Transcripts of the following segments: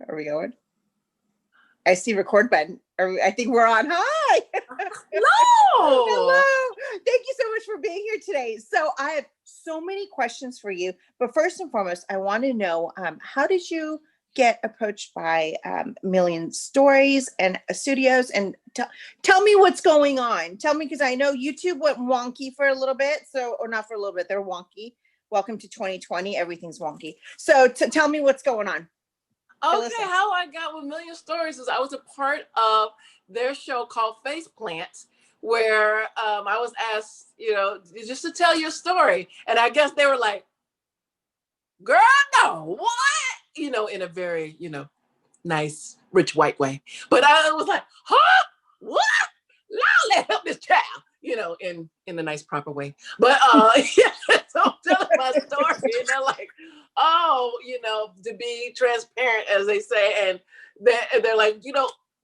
Are we going? I see record button. I think we're on. Hi. Hello. Hello. Thank you so much for being here today. So I have so many questions for you. But first and foremost, I want to know, how did you get approached by Million Stories and studios? And tell me what's going on. Tell me, because I know YouTube went wonky for a little bit. Or not for a little bit. They're wonky. Welcome to 2020. Everything's wonky. So tell me what's going on. Okay, how I got with Million Stories is I was a part of their show called Face Plants, where I was asked, just to tell your story. And I guess they were like, girl, no, what? In a very, nice, rich white way. But I was like, huh? What? Now let's help this child, in a nice, proper way. But yeah, so I'm telling my story, and they're like, oh, to be transparent, as they say, and they're like,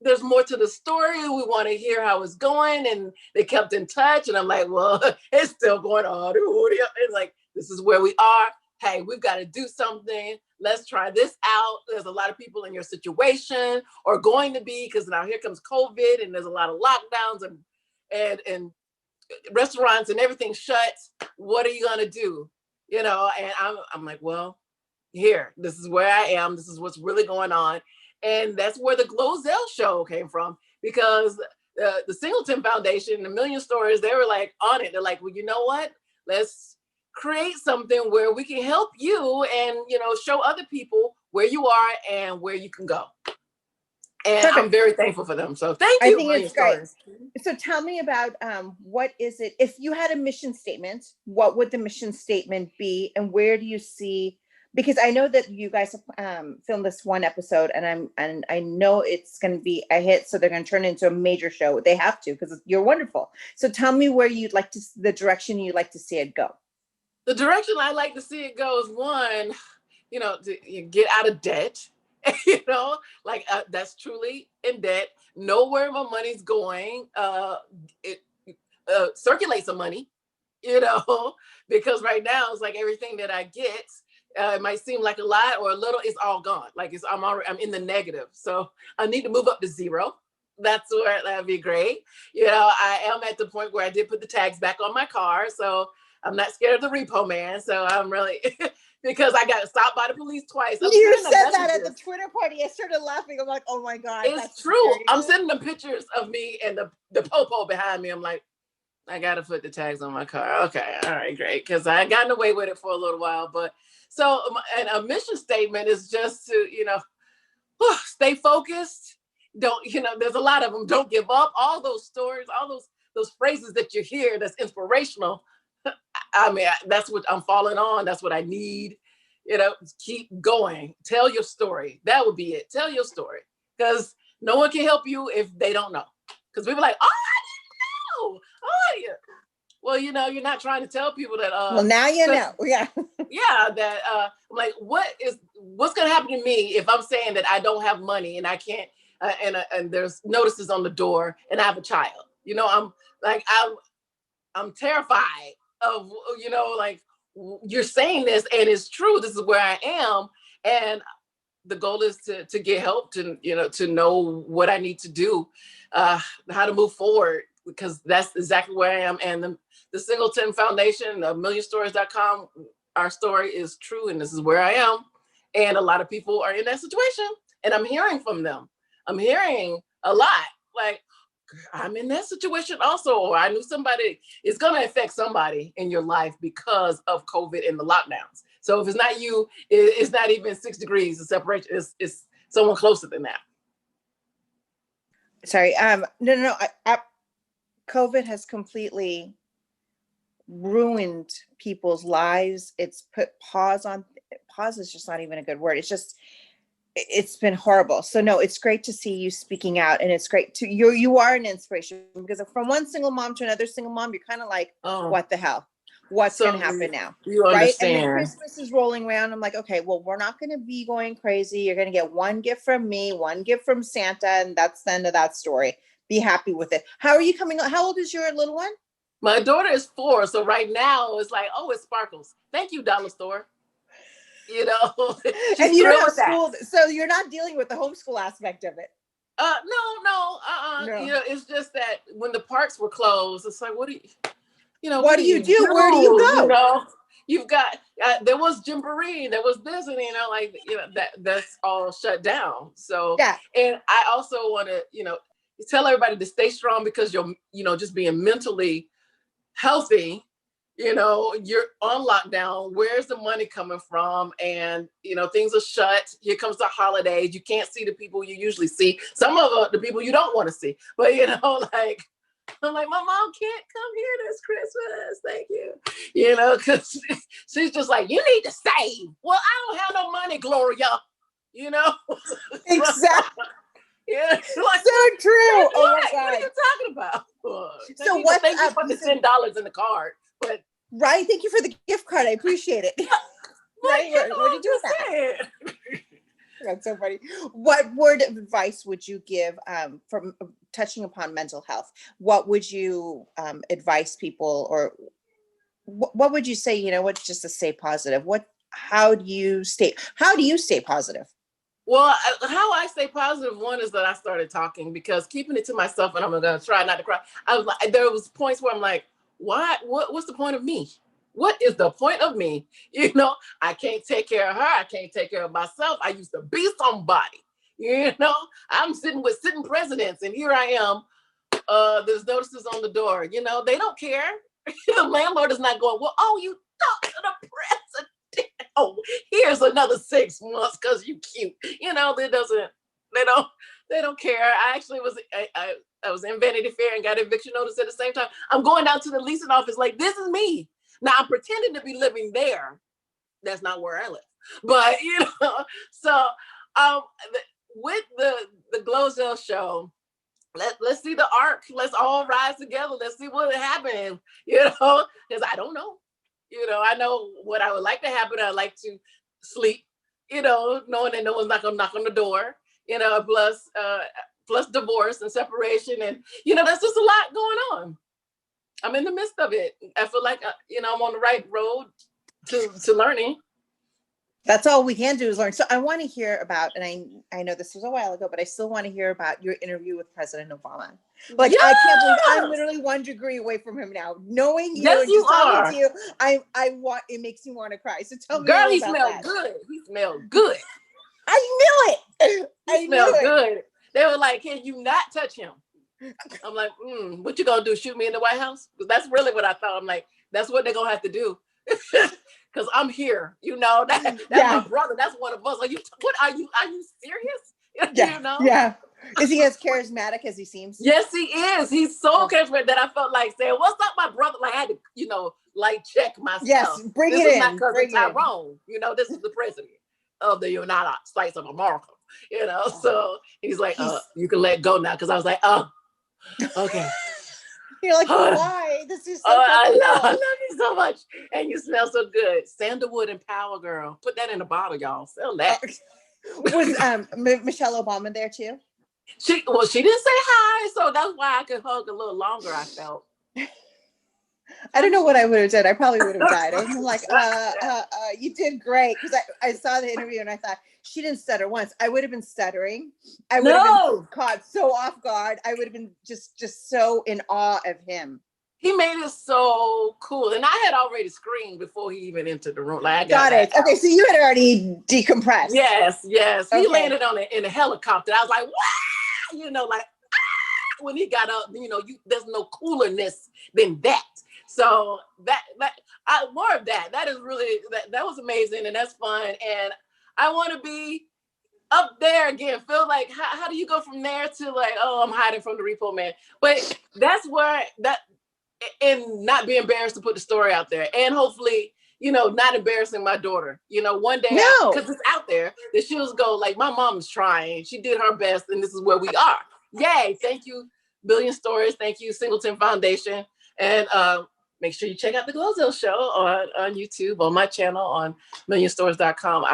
there's more to the story. We want to hear how it's going, and they kept in touch, and I'm like, well, it's still going on. It's like, this is where we are. Hey, we've got to do something. Let's try this out. There's a lot of people in your situation, or going to be, because now here comes COVID, and there's a lot of lockdowns and restaurants and everything shuts. What are you gonna do? And I'm like, well, this is where I am. This is what's really going on. And that's where the GloZell show came from, because the Singleton Foundation, the Million Stories, they were like on it. They're like, well, you know what? Let's create something where we can help you and, show other people where you are and where you can go. And perfect. I'm very thankful for them. So thank you. I think it's great. So tell me about what is it? If you had a mission statement, what would the mission statement be, and where do you see? Because I know that you guys have filmed this one episode, and I know it's going to be a hit. So they're going to turn it into a major show. They have to, because you're wonderful. So tell me where you'd like to, the direction you'd like to see it go. The direction I like to see it go is one, to get out of debt. That's truly in debt. Know where my money's going. Circulate some money, because right now it's like everything that I get, it might seem like a lot or a little, it's all gone. Like I'm in the negative. So I need to move up to zero. That's where that'd be great. I am at the point where I did put the tags back on my car. So I'm not scared of the repo man. So I'm really, because I got stopped by the police twice. You said that at the Twitter party. I started laughing. I'm like, oh my God. It's true. I'm sending them pictures of me and the popo behind me. I'm like, I got to put the tags on my car. Okay. All right, great. Because I gotten away with it for a little while. But so, and a mission statement is just to, stay focused. Don't, there's a lot of them. Don't give up. All those stories, all those phrases that you hear that's inspirational. I mean, that's what I'm falling on. That's what I need. Keep going. Tell your story. That would be it. Tell your story. Because no one can help you if they don't know. Because people are like, oh, I didn't know. Oh, yeah. Well, you're not trying to tell people that. Well, now you know. Yeah. Yeah. That I'm like, what's going to happen to me if I'm saying that I don't have money and I can't, and there's notices on the door and I have a child. I'm terrified of, you're saying this and it's true. This is where I am. And the goal is to get help, to know what I need to do, how to move forward, because that's exactly where I am. And the Singleton Foundation, millionstories.com, our story is true. And this is where I am. And a lot of people are in that situation, and I'm hearing from them. I'm hearing a lot, like, I'm in that situation also, or I knew somebody. It's going to affect somebody in your life because of COVID and the lockdowns. So if it's not you, it's not even 6 degrees of separation. It's someone closer than that. Sorry. No. COVID has completely ruined people's lives. It's put pause is just not even a good word. It's been horrible. So no, it's great to see you speaking out, and it's great to you are an inspiration, because from one single mom to another single mom, you're kind of like, what the hell? What's going to happen now? You right? Understand. And then Christmas is rolling around. I'm like, okay, well, we're not going to be going crazy. You're going to get one gift from me, one gift from Santa, and that's the end of that story. Be happy with it. How are you coming? How old is your little one? My daughter is 4. So right now it's like, oh, it sparkles. Thank you, Dollar Store. You know, she's And you don't thrilled have with that. school, so you're not dealing with the homeschool aspect of it. No. No. You know, it's just that when the parks were closed, it's like, what do What what do do you you do? Where do you do? You go? know, you've got there was Gymboree, there was this, and you know, like that's all shut down. So, Yeah. and I also want to, tell everybody to stay strong because just being mentally healthy. You're on lockdown. Where's the money coming from? And things are shut. Here comes the holidays. You can't see the people you usually see. Some of the people you don't want to see. But like I'm like, my mom can't come here this Christmas. Thank you. Because she's just like, you need to save. Well, I don't have no money, Gloria. Exactly. Yeah, like, so true. Oh my what are God. you talking about? So what? Thank you for the $10 in the card, but right. Thank you for the gift card. I appreciate it. Right. What do you do with that? That's so funny. What word of advice would you give from touching upon mental health? What would you advise people, or what would you say? Just to stay positive. How do you stay positive? Well, how I stay positive, one is that I started talking, because keeping it to myself, and I'm gonna try not to cry. I was like, there was points where I'm like, why? What's the point of me? What is the point of me? I can't take care of her. I can't take care of myself. I used to be somebody. I'm sitting with sitting presidents, and here I am. There's notices on the door. They don't care. The landlord is not going, well, oh, you talk to the president. Oh, here's another 6 months because you cute. They don't care. I actually I was in Vanity Fair and got an eviction notice at the same time. I'm going down to the leasing office like, this is me. Now I'm pretending to be living there. That's not where I live. But so with the GloZell show, let's see the arc. Let's all rise together. Let's see what happened, because I don't know. I know what I would like to happen. I like to sleep, knowing that no one's not gonna knock on the door, plus divorce and separation. And, that's just a lot going on. I'm in the midst of it. I feel like, I'm on the right road to learning. That's all we can do is learn. So I want to hear about, and I know this was a while ago, but I still want to hear about your interview with President Obama. Like, yes! I can't believe I'm literally 1 degree away from him now. Knowing you, yes, and just talking to you, I want, it makes me want to cry. So tell me, girl, he smelled good. He smelled good. I knew it. He smelled good. They were like, can you not touch him? I'm like, what you gonna do? Shoot me in the White House? Because that's really what I thought. I'm like, that's what they're gonna have to do. Because I'm here, that's my brother. That's one of us. Are you serious? Yeah. Yeah. Is he as charismatic as he seems? Yes, he is. He's so charismatic that I felt like saying, what's up, my brother? Like, I had to, like, check myself. Yes, bring this it is in. Not cousin Tyrone. This is the president of the United States of America. So he's like, you can let go now. Because I was like, oh, okay. You're like, why? This is so I love you so much. And you smell so good. Sandalwood and Power, girl. Put that in a bottle, y'all. Sell that. Was Michelle Obama there too? She didn't say hi, so that's why I could hug a little longer, I felt. I don't know what I would have done. I probably would have died. I was like, you did great. Because I saw the interview and I thought, she didn't stutter once. I would have been stuttering. I would have been caught so off guard. I would have been just so in awe of him. He made it so cool. And I had already screamed before he even entered the room. Like, I got it. Okay, so you had already decompressed. Yes. Okay. He landed in a helicopter. I was like, wow! When he got up, there's no coolerness than that. So more of that. That is really, that was amazing, and that's fun. And I want to be up there again. Feel like, how do you go from there to like, oh, I'm hiding from the repo man? But that's where and not be embarrassed to put the story out there, and hopefully, not embarrassing my daughter. One day, because it's out there, that she'll go like, my mom's trying. She did her best, and this is where we are. Yay! Thank you, Billion Stories. Thank you, Singleton Foundation, and make sure you check out the GloZell show on YouTube, on my channel, on millionstories.com.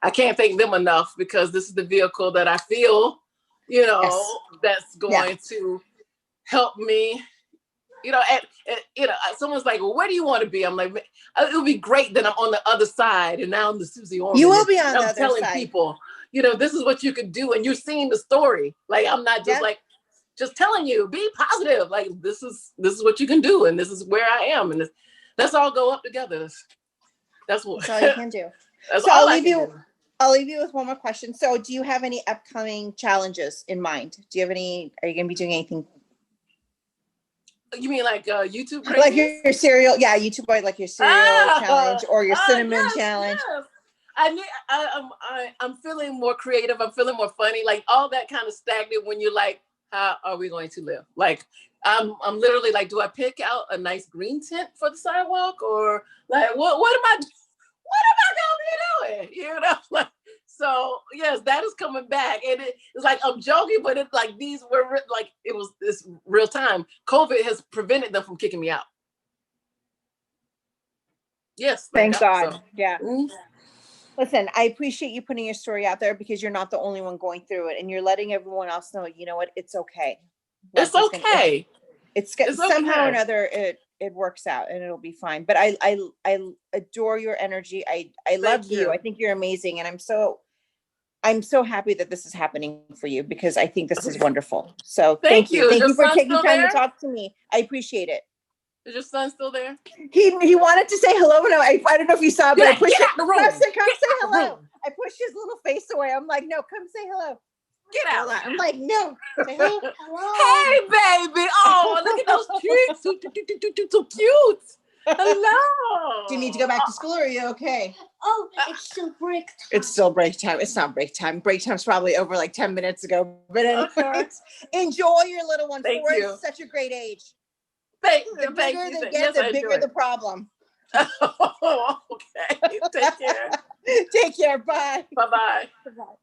I can't thank them enough, because this is the vehicle that I feel, that's going to help me Someone's like, well, where do you want to be? I'm like, it would be great that I'm on the other side, and now I'm the Susie Orman. You will be on the I'm other telling side. people, this is what you could do, and you're seeing the story. Like, I'm not just just telling you, be positive. Like, this is what you can do, and this is where I am, and let's all go up together. That's all you can do. That's so all I can do. I'll leave you with one more question. So, do you have any upcoming challenges in mind? Are you going to be doing anything? You mean like YouTube? Crazy? Like your cereal? Yeah, YouTube, like your cereal challenge or your cinnamon challenge. Yes. I'm feeling more creative. I'm feeling more funny. Like all that kind of stagnant when you're like, how are we going to live? Like I'm literally like, do I pick out a nice green tint for the sidewalk, or like what am I gonna be doing? Like, so yes, that is coming back, and it's like I'm joking, but it's like these were like this real time. COVID has prevented them from kicking me out. Yes, thank God. So. Yeah. Mm-hmm. Listen, I appreciate you putting your story out there because you're not the only one going through it, and you're letting everyone else know. You know what? It's okay. It's okay. It's somehow or another it works out and it'll be fine. But I adore your energy. I love you. I think you're amazing, and I'm so happy that this is happening for you because I think this is wonderful. So thank you. Thank you for taking time to talk to me. I appreciate it. Is your son still there? He wanted to say hello, and I don't know if you saw, but I pushed get out the room. Come say hello. I pushed his little face away. I'm like, no, come say hello. Get out. I'm like, no. Say hello. Hey, baby. Oh, look at those cheeks. So cute. Hello. Do you need to go back to school, or are you okay? Oh, it's still break time. It's still break time. It's not break time. Break time's probably over like 10 minutes ago. But anyways, enjoy your little one. Thank you. It's such a great age. The bigger they get, the bigger the problem. Oh, okay. Take care. Take care. Bye. Bye-bye. Bye-bye.